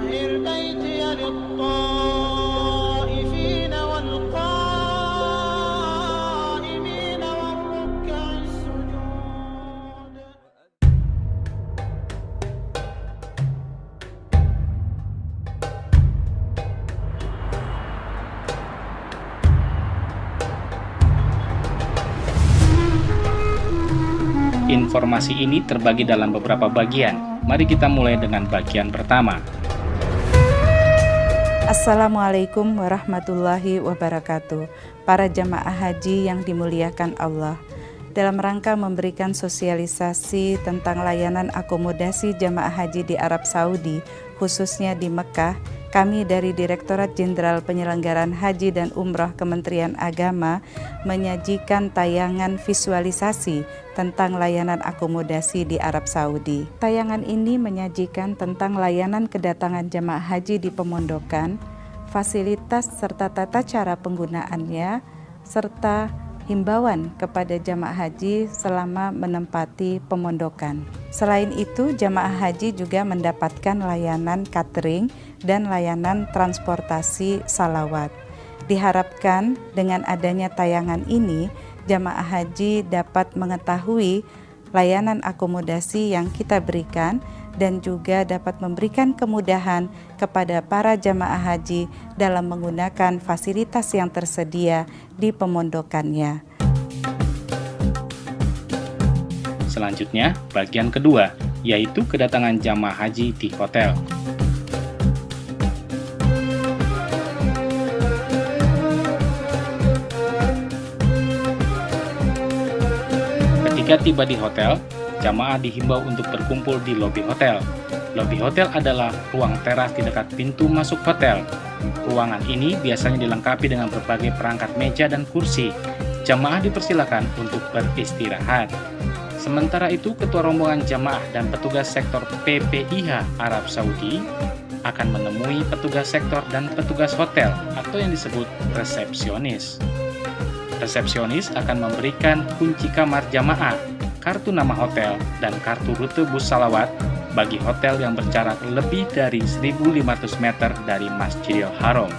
طهر بيتي للطائفين والقائمين والركع السجود. Informasi ini terbagi dalam beberapa bagian. Mari kita mulai dengan bagian pertama. Assalamualaikum warahmatullahi wabarakatuh. Para jamaah haji yang dimuliakan Allah, dalam rangka memberikan sosialisasi tentang layanan akomodasi jamaah haji di Arab Saudi, khususnya di Mekah, kami dari Direktorat Jenderal Penyelenggaraan Haji dan Umroh Kementerian Agama menyajikan tayangan visualisasi tentang layanan akomodasi di Arab Saudi. Tayangan ini menyajikan tentang layanan kedatangan jamaah haji di pemondokan, fasilitas serta tata cara penggunaannya, serta himbauan kepada jamaah haji selama menempati pemondokan. Selain itu, jamaah haji juga mendapatkan layanan catering dan layanan transportasi salawat. Diharapkan dengan adanya tayangan ini, jamaah haji dapat mengetahui layanan akomodasi yang kita berikan dan juga dapat memberikan kemudahan kepada para jamaah haji dalam menggunakan fasilitas yang tersedia di pemondokannya. Selanjutnya, bagian kedua, yaitu kedatangan jamaah haji di hotel. Ketika tiba di hotel, jamaah dihimbau untuk berkumpul di lobi hotel. Lobi hotel adalah ruang teras di dekat pintu masuk hotel. Ruangan ini biasanya dilengkapi dengan berbagai perangkat meja dan kursi. Jamaah dipersilakan untuk beristirahat. Sementara itu, ketua rombongan jamaah dan petugas sektor PPIH Arab Saudi akan menemui petugas sektor dan petugas hotel atau yang disebut resepsionis. Resepsionis akan memberikan kunci kamar jamaah, kartu nama hotel, dan kartu rute bus salawat bagi hotel yang berjarak lebih dari 1.500 meter dari Masjidil Haram.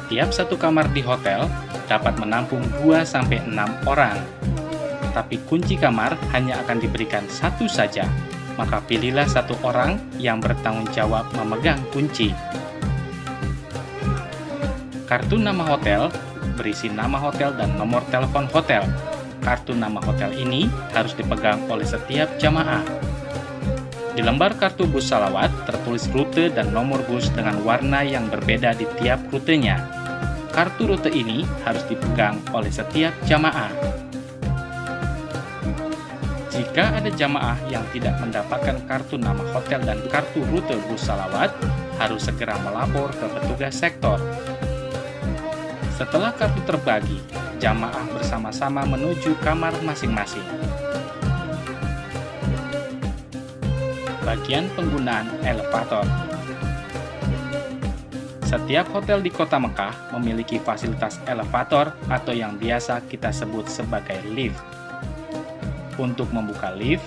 Tiap satu kamar di hotel dapat menampung 2-6 orang, tapi kunci kamar hanya akan diberikan satu saja, maka pilihlah satu orang yang bertanggung jawab memegang kunci. Kartu nama hotel berisi nama hotel dan nomor telepon hotel. Kartu nama hotel ini harus dipegang oleh setiap jamaah. Di lembar kartu bus salawat tertulis rute dan nomor bus dengan warna yang berbeda di tiap rutenya. Kartu rute ini harus dipegang oleh setiap jamaah. Jika ada jamaah yang tidak mendapatkan kartu nama hotel dan kartu rute bus salawat, harus segera melapor ke petugas sektor. Setelah kartu terbagi, jamaah bersama-sama menuju kamar masing-masing. Bagian penggunaan elevator. Setiap hotel di kota Mekah memiliki fasilitas elevator atau yang biasa kita sebut sebagai lift. Untuk membuka lift,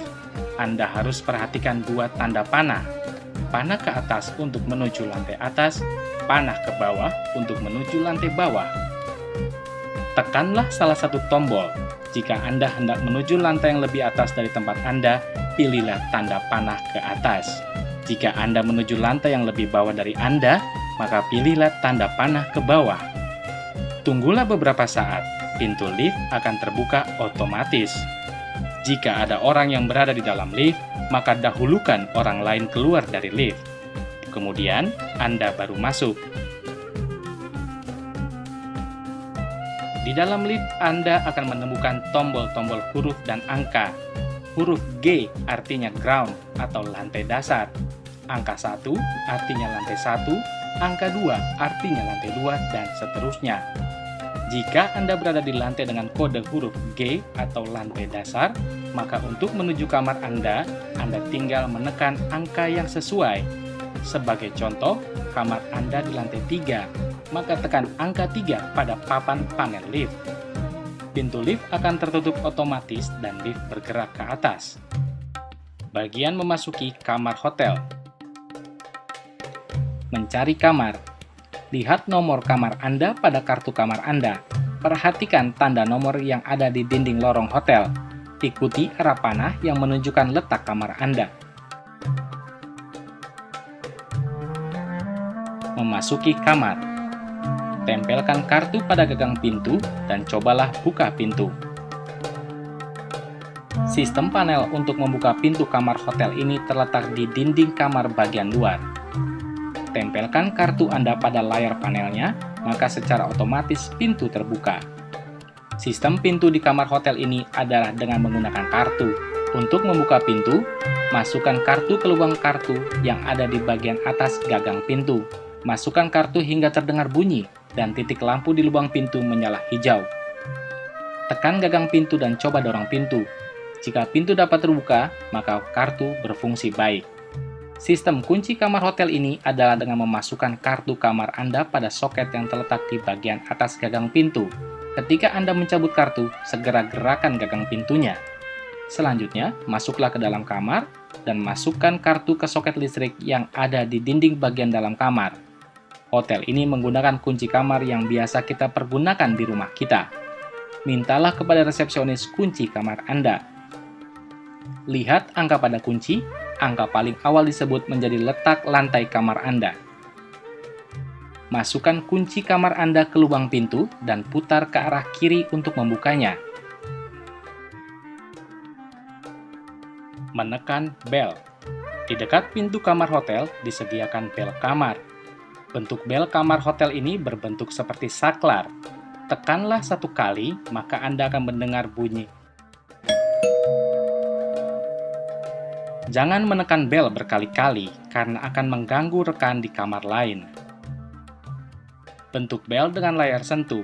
Anda harus perhatikan dua tanda panah. Panah ke atas untuk menuju lantai atas, panah ke bawah untuk menuju lantai bawah. Tekanlah salah satu tombol. Jika Anda hendak menuju lantai yang lebih atas dari tempat Anda, pilihlah tanda panah ke atas. Jika Anda menuju lantai yang lebih bawah dari Anda, maka pilihlah tanda panah ke bawah. Tunggulah beberapa saat, pintu lift akan terbuka otomatis. Jika ada orang yang berada di dalam lift, maka dahulukan orang lain keluar dari lift. Kemudian, Anda baru masuk. Di dalam lift, Anda akan menemukan tombol-tombol huruf dan angka. Huruf G artinya ground atau lantai dasar. Angka 1 artinya lantai 1, angka 2 artinya lantai 2, dan seterusnya. Jika Anda berada di lantai dengan kode huruf G atau lantai dasar, maka untuk menuju kamar Anda tinggal menekan angka yang sesuai. Sebagai contoh, kamar Anda di lantai 3, maka tekan angka 3 pada papan panel lift. Pintu lift akan tertutup otomatis dan lift bergerak ke atas. Bagian memasuki kamar hotel. Mencari kamar. Lihat nomor kamar Anda pada kartu kamar Anda. Perhatikan tanda nomor yang ada di dinding lorong hotel. Ikuti arah panah yang menunjukkan letak kamar Anda. Memasuki kamar. Tempelkan kartu pada gagang pintu dan cobalah buka pintu. Sistem panel untuk membuka pintu kamar hotel ini terletak di dinding kamar bagian luar. Tempelkan kartu Anda pada layar panelnya, maka secara otomatis pintu terbuka. Sistem pintu di kamar hotel ini adalah dengan menggunakan kartu. Untuk membuka pintu, masukkan kartu ke lubang kartu yang ada di bagian atas gagang pintu. Masukkan kartu hingga terdengar bunyi, dan titik lampu di lubang pintu menyala hijau. Tekan gagang pintu dan coba dorong pintu. Jika pintu dapat terbuka, maka kartu berfungsi baik. Sistem kunci kamar hotel ini adalah dengan memasukkan kartu kamar Anda pada soket yang terletak di bagian atas gagang pintu. Ketika Anda mencabut kartu, segera gerakan gagang pintunya. Selanjutnya, masuklah ke dalam kamar dan masukkan kartu ke soket listrik yang ada di dinding bagian dalam kamar. Hotel ini menggunakan kunci kamar yang biasa kita pergunakan di rumah kita. Mintalah kepada resepsionis kunci kamar Anda. Lihat angka pada kunci. Angka paling awal disebut menjadi letak lantai kamar Anda. Masukkan kunci kamar Anda ke lubang pintu dan putar ke arah kiri untuk membukanya. Menekan bel. Di dekat pintu kamar hotel disediakan bel kamar. Bentuk bel kamar hotel ini berbentuk seperti saklar. Tekanlah 1 kali, maka Anda akan mendengar bunyi. Jangan menekan bel berkali-kali karena akan mengganggu rekan di kamar lain. Bentuk bel dengan layar sentuh.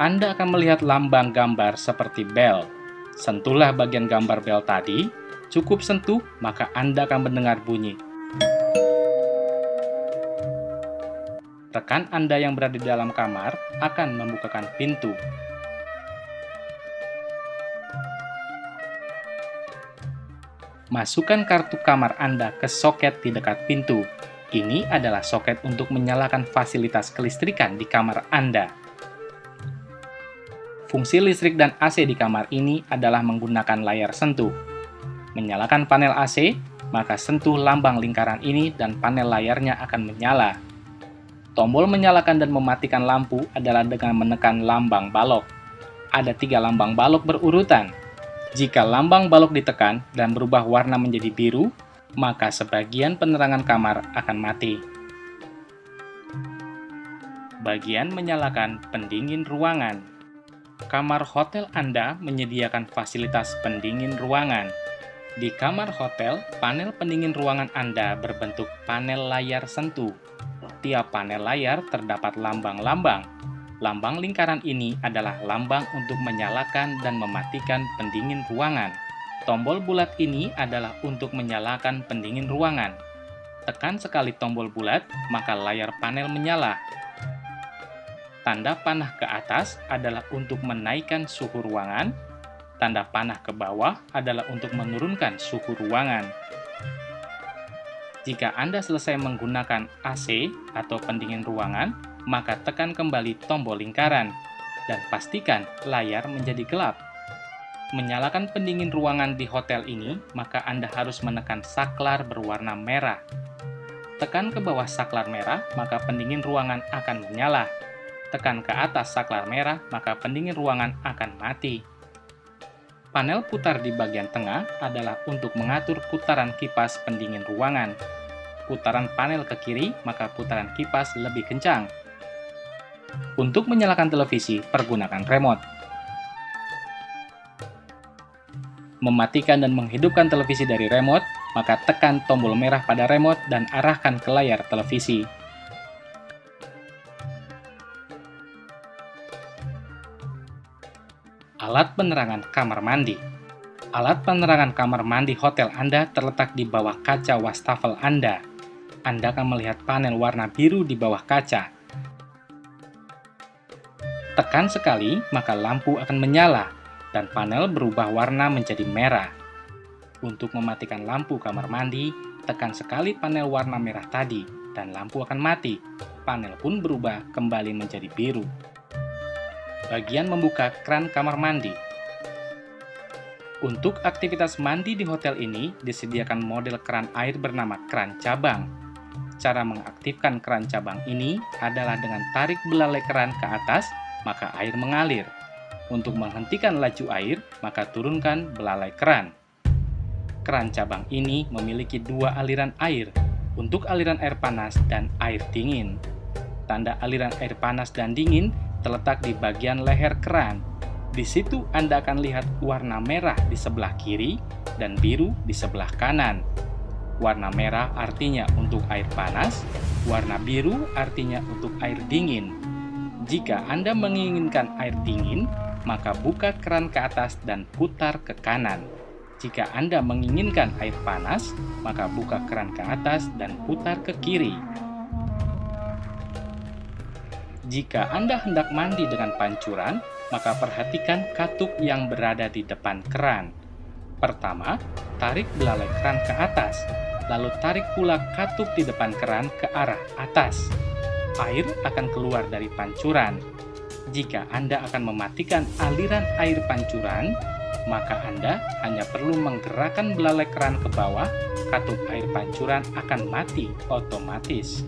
Anda akan melihat lambang gambar seperti bel. Sentuhlah bagian gambar bel tadi, cukup sentuh maka Anda akan mendengar bunyi. Rekan Anda yang berada di dalam kamar akan membukakan pintu. Masukkan kartu kamar Anda ke soket di dekat pintu. Ini adalah soket untuk menyalakan fasilitas kelistrikan di kamar Anda. Fungsi listrik dan AC di kamar ini adalah menggunakan layar sentuh. Menyalakan panel AC, maka sentuh lambang lingkaran ini dan panel layarnya akan menyala. Tombol menyalakan dan mematikan lampu adalah dengan menekan lambang balok. Ada 3 lambang balok berurutan. Jika lambang balok ditekan dan berubah warna menjadi biru, maka sebagian penerangan kamar akan mati. Bagian menyalakan pendingin ruangan. Kamar hotel Anda menyediakan fasilitas pendingin ruangan. Di kamar hotel, panel pendingin ruangan Anda berbentuk panel layar sentuh. Tiap panel layar terdapat lambang-lambang. Lambang lingkaran ini adalah lambang untuk menyalakan dan mematikan pendingin ruangan. Tombol bulat ini adalah untuk menyalakan pendingin ruangan. Tekan sekali tombol bulat, maka layar panel menyala. Tanda panah ke atas adalah untuk menaikkan suhu ruangan. Tanda panah ke bawah adalah untuk menurunkan suhu ruangan. Jika Anda selesai menggunakan AC atau pendingin ruangan, maka tekan kembali tombol lingkaran dan pastikan layar menjadi gelap. Menyalakan pendingin ruangan di hotel ini, maka Anda harus menekan saklar berwarna merah. Tekan ke bawah saklar merah, maka pendingin ruangan akan menyala. Tekan ke atas saklar merah, maka pendingin ruangan akan mati. Panel putar di bagian tengah adalah untuk mengatur putaran kipas pendingin ruangan. Putaran panel ke kiri, maka putaran kipas lebih kencang. Untuk menyalakan televisi, pergunakan remote. Mematikan dan menghidupkan televisi dari remote, maka tekan tombol merah pada remote dan arahkan ke layar televisi. Alat penerangan kamar mandi. Alat penerangan kamar mandi hotel Anda terletak di bawah kaca wastafel Anda. Anda akan melihat panel warna biru di bawah kaca. Tekan sekali, maka lampu akan menyala, dan panel berubah warna menjadi merah. Untuk mematikan lampu kamar mandi, tekan sekali panel warna merah tadi. dan lampu akan mati. Panel pun berubah kembali menjadi biru. Bagian membuka keran kamar mandi. Untuk aktivitas mandi di hotel ini disediakan model keran air bernama keran cabang. Cara mengaktifkan keran cabang ini adalah dengan tarik belalai keran ke atas, maka air mengalir. Untuk menghentikan laju air, maka turunkan belalai keran. Keran cabang ini memiliki dua aliran air, untuk aliran air panas dan air dingin. Tanda aliran air panas dan dingin terletak di bagian leher keran. Di situ Anda akan lihat warna merah di sebelah kiri dan biru di sebelah kanan. Warna merah artinya untuk air panas, warna biru artinya untuk air dingin. Jika Anda menginginkan air dingin, maka buka keran ke atas dan putar ke kanan. Jika Anda menginginkan air panas, maka buka keran ke atas dan putar ke kiri. Jika Anda hendak mandi dengan pancuran, maka perhatikan katup yang berada di depan keran. Pertama, tarik belalai keran ke atas, lalu tarik pula katup di depan keran ke arah atas. Air akan keluar dari pancuran. Jika Anda akan mematikan aliran air pancuran, maka Anda hanya perlu menggerakkan belalai keran ke bawah, katup air pancuran akan mati otomatis.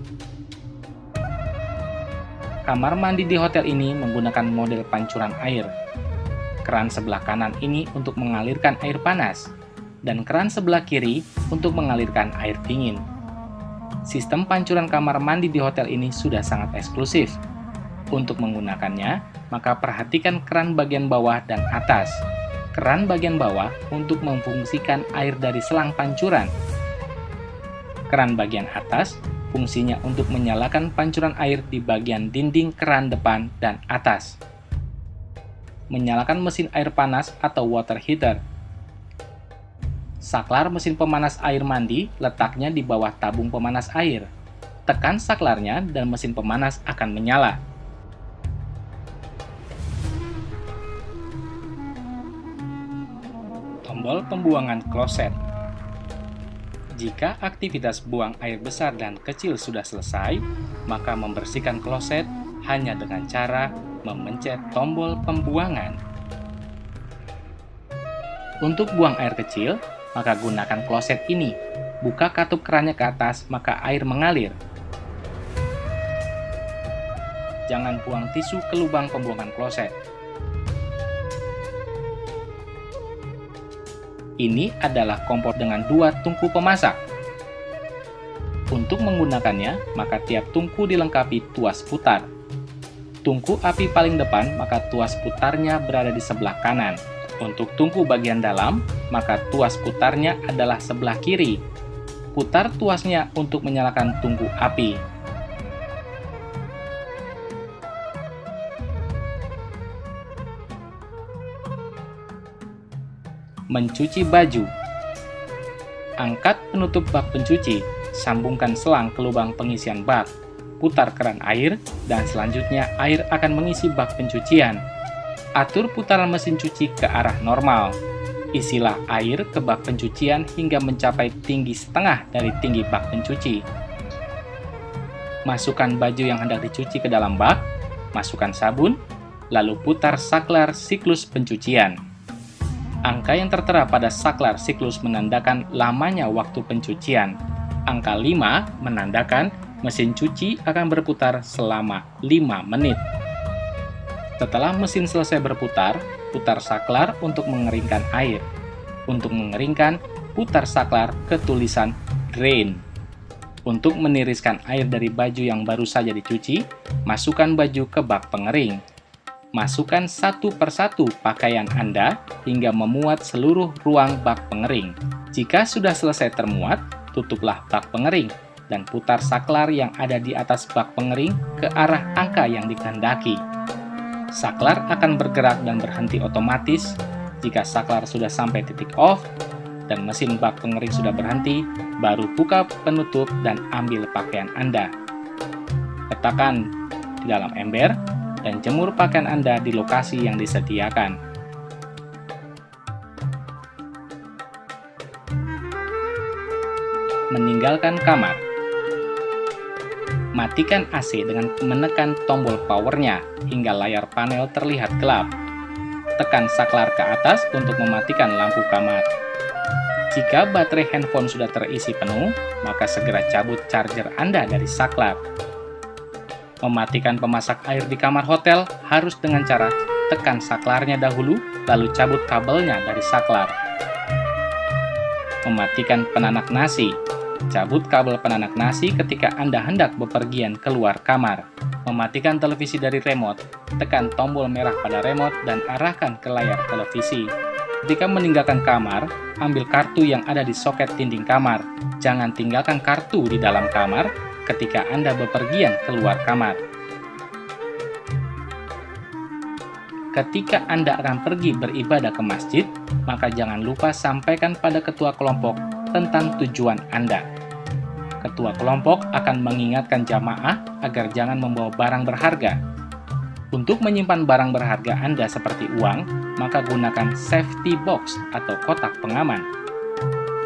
Kamar mandi di hotel ini menggunakan model pancuran air. Keran sebelah kanan ini untuk mengalirkan air panas, dan keran sebelah kiri untuk mengalirkan air dingin. Sistem pancuran kamar mandi di hotel ini sudah sangat eksklusif. Untuk menggunakannya, maka perhatikan keran bagian bawah dan atas. Keran bagian bawah untuk memfungsikan air dari selang pancuran. Keran bagian atas fungsinya untuk menyalakan pancuran air di bagian dinding keran depan dan atas. Menyalakan mesin air panas atau water heater. Saklar mesin pemanas air mandi letaknya di bawah tabung pemanas air. Tekan saklarnya dan mesin pemanas akan menyala. Tombol pembuangan kloset. Jika aktivitas buang air besar dan kecil sudah selesai, maka membersihkan kloset hanya dengan cara memencet tombol pembuangan. Untuk buang air kecil, maka gunakan kloset ini. Buka katup kerannya ke atas, maka air mengalir. Jangan buang tisu ke lubang pembuangan kloset. Ini adalah kompor dengan dua tungku pemasak. Untuk menggunakannya, maka tiap tungku dilengkapi tuas putar. Tungku api paling depan, maka tuas putarnya berada di sebelah kanan. Untuk tungku bagian dalam, maka tuas putarnya adalah sebelah kiri. Putar tuasnya untuk menyalakan tungku api. Mencuci baju. Angkat penutup bak pencuci, sambungkan selang ke lubang pengisian bak, putar keran air, dan selanjutnya air akan mengisi bak pencucian. Atur putaran mesin cuci ke arah normal. Isilah air ke bak pencucian hingga mencapai tinggi setengah dari tinggi bak pencuci. Masukkan baju yang hendak dicuci ke dalam bak, masukkan sabun, lalu putar saklar siklus pencucian. Angka yang tertera pada saklar siklus menandakan lamanya waktu pencucian. Angka 5 menandakan mesin cuci akan berputar selama 5 menit. Setelah mesin selesai berputar, putar saklar untuk mengeringkan air. Untuk mengeringkan, putar saklar ke tulisan drain. Untuk meniriskan air dari baju yang baru saja dicuci, masukkan baju ke bak pengering. Masukkan satu persatu pakaian Anda hingga memuat seluruh ruang bak pengering. Jika sudah selesai termuat, tutuplah bak pengering dan putar saklar yang ada di atas bak pengering ke arah angka yang dikehendaki. Saklar akan bergerak dan berhenti otomatis jika saklar sudah sampai titik off dan mesin bak pengering sudah berhenti, baru buka penutup dan ambil pakaian Anda. Letakkan di dalam ember dan jemur pakaian Anda di lokasi yang disediakan. Meninggalkan kamar. Matikan AC dengan menekan tombol powernya hingga layar panel terlihat gelap. Tekan saklar ke atas untuk mematikan lampu kamar. Jika baterai handphone sudah terisi penuh, maka segera cabut charger Anda dari saklar. Mematikan pemasak air di kamar hotel harus dengan cara tekan saklarnya dahulu, lalu cabut kabelnya dari saklar. Mematikan penanak nasi. Cabut kabel penanak nasi ketika Anda hendak bepergian keluar kamar. Mematikan televisi dari remote. Tekan tombol merah pada remote dan arahkan ke layar televisi. Ketika meninggalkan kamar, ambil kartu yang ada di soket dinding kamar. Jangan tinggalkan kartu di dalam kamar ketika Anda bepergian keluar kamar. Ketika Anda akan pergi beribadah ke masjid, maka jangan lupa sampaikan pada ketua kelompok tentang tujuan Anda. Ketua kelompok akan mengingatkan jamaah agar jangan membawa barang berharga. Untuk menyimpan barang berharga Anda seperti uang, maka gunakan safety box atau kotak pengaman.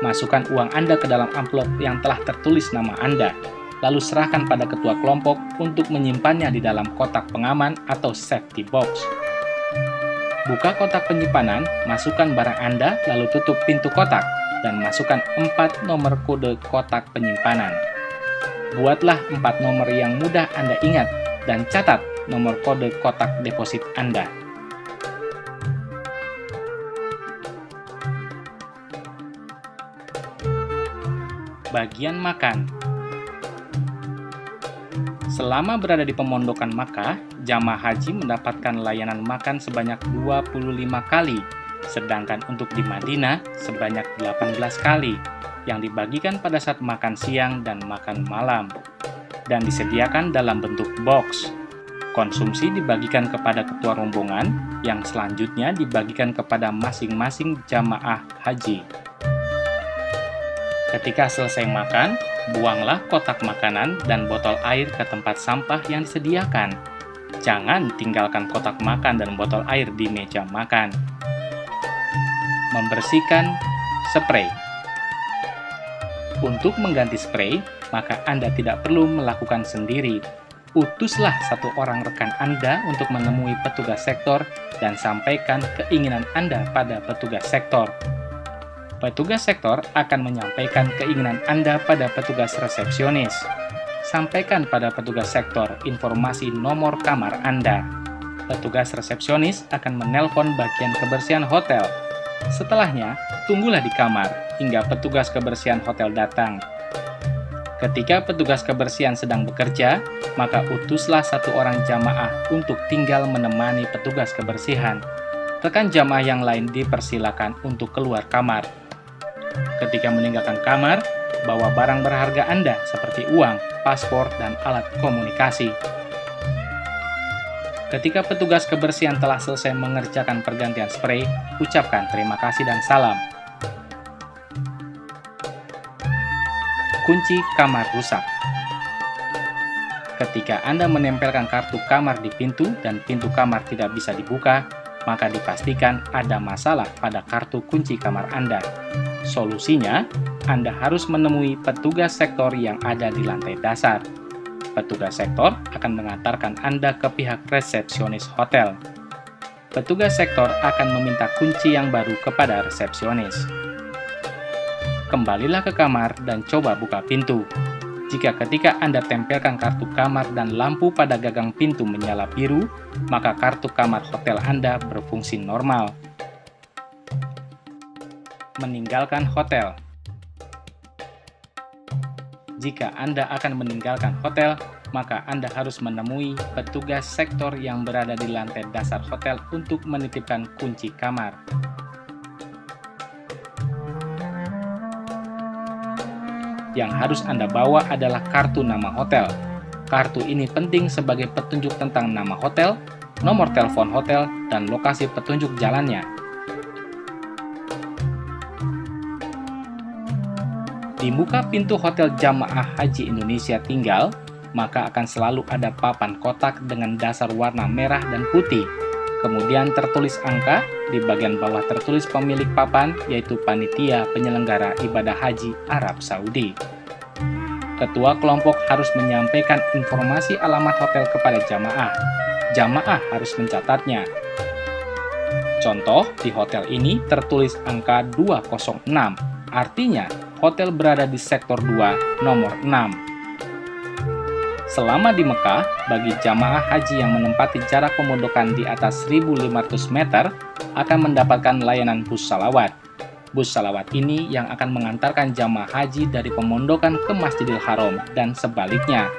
Masukkan uang Anda ke dalam amplop yang telah tertulis nama Anda, lalu serahkan pada ketua kelompok untuk menyimpannya di dalam kotak pengaman atau safety box. Buka kotak penyimpanan, masukkan barang Anda, lalu tutup pintu kotak, dan masukkan 4 nomor kode kotak penyimpanan. Buatlah 4 nomor yang mudah Anda ingat, dan catat nomor kode kotak deposit Anda. Bagian makan. Selama berada di pemondokan Makkah, jamaah haji mendapatkan layanan makan sebanyak 25 kali, sedangkan untuk di Madinah sebanyak 18 kali, yang dibagikan pada saat makan siang dan makan malam, dan disediakan dalam bentuk box. Konsumsi dibagikan kepada ketua rombongan, yang selanjutnya dibagikan kepada masing-masing jamaah haji. Ketika selesai makan, buanglah kotak makanan dan botol air ke tempat sampah yang disediakan. Jangan tinggalkan kotak makan dan botol air di meja makan. Membersihkan spray. Untuk mengganti spray, maka Anda tidak perlu melakukan sendiri. Utuslah satu orang rekan Anda untuk menemui petugas sektor dan sampaikan keinginan Anda pada petugas sektor. Petugas sektor akan menyampaikan keinginan Anda pada petugas resepsionis. Sampaikan pada petugas sektor informasi nomor kamar Anda. Petugas resepsionis akan menelpon bagian kebersihan hotel. Setelahnya, tunggulah di kamar hingga petugas kebersihan hotel datang. Ketika petugas kebersihan sedang bekerja, maka utuslah satu orang jamaah untuk tinggal menemani petugas kebersihan. Rekan jamaah yang lain dipersilakan untuk keluar kamar. Ketika meninggalkan kamar, bawa barang berharga Anda seperti uang, paspor, dan alat komunikasi. Ketika petugas kebersihan telah selesai mengerjakan pergantian spray, ucapkan terima kasih dan salam. Kunci kamar rusak. Ketika Anda menempelkan kartu kamar di pintu dan pintu kamar tidak bisa dibuka, maka dipastikan ada masalah pada kartu kunci kamar Anda. Solusinya, Anda harus menemui petugas sektor yang ada di lantai dasar. Petugas sektor akan mengantarkan Anda ke pihak resepsionis hotel. Petugas sektor akan meminta kunci yang baru kepada resepsionis. Kembalilah ke kamar dan coba buka pintu. Jika ketika Anda tempelkan kartu kamar dan lampu pada gagang pintu menyala biru, maka kartu kamar hotel Anda berfungsi normal. Meninggalkan hotel. Jika Anda akan meninggalkan hotel, maka Anda harus menemui petugas sektor yang berada di lantai dasar hotel untuk menitipkan kunci kamar. Yang harus Anda bawa adalah kartu nama hotel. Kartu ini penting sebagai petunjuk tentang nama hotel, nomor telepon hotel, dan lokasi petunjuk jalannya. Di muka pintu hotel Jamaah Haji Indonesia tinggal, maka akan selalu ada papan kotak dengan dasar warna merah dan putih. Kemudian tertulis angka, di bagian bawah tertulis pemilik papan, yaitu Panitia Penyelenggara Ibadah Haji Arab Saudi. Ketua kelompok harus menyampaikan informasi alamat hotel kepada jamaah. Jamaah harus mencatatnya. Contoh, di hotel ini tertulis angka 206, artinya hotel berada di sektor 2, nomor 6. Selama di Mekah, bagi jamaah haji yang menempati jarak pemondokan di atas 1.500 meter akan mendapatkan layanan bus salawat. Bus salawat ini yang akan mengantarkan jamaah haji dari pemondokan ke Masjidil Haram dan sebaliknya.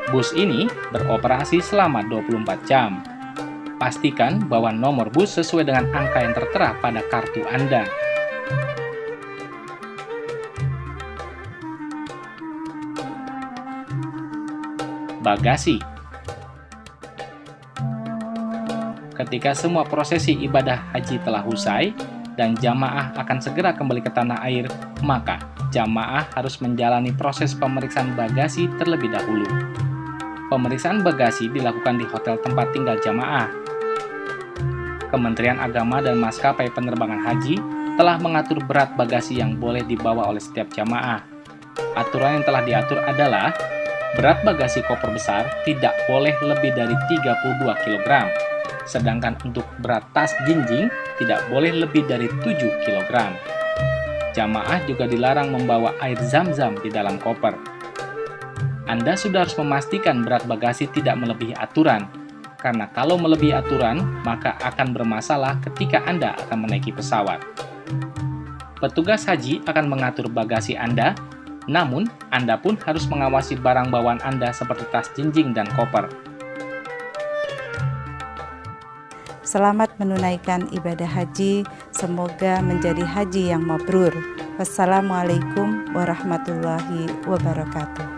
Bus ini beroperasi selama 24 jam. Pastikan bahwa nomor bus sesuai dengan angka yang tertera pada kartu Anda. Bagasi. Ketika semua prosesi ibadah haji telah usai dan jamaah akan segera kembali ke tanah air, maka jamaah harus menjalani proses pemeriksaan bagasi terlebih dahulu. Pemeriksaan bagasi dilakukan di hotel tempat tinggal jamaah. Kementerian Agama dan maskapai penerbangan haji telah mengatur berat bagasi yang boleh dibawa oleh setiap jamaah. Aturan yang telah diatur adalah berat bagasi koper besar tidak boleh lebih dari 32 kg, sedangkan untuk berat tas jinjing tidak boleh lebih dari 7 kg. Jamaah juga dilarang membawa air zam-zam di dalam koper. Anda sudah harus memastikan berat bagasi tidak melebihi aturan, karena kalau melebihi aturan, maka akan bermasalah ketika Anda akan menaiki pesawat. Petugas haji akan mengatur bagasi Anda, namun Anda pun harus mengawasi barang bawaan Anda seperti tas jinjing dan koper. Selamat menunaikan ibadah haji, semoga menjadi haji yang mabrur. Wassalamualaikum warahmatullahi wabarakatuh.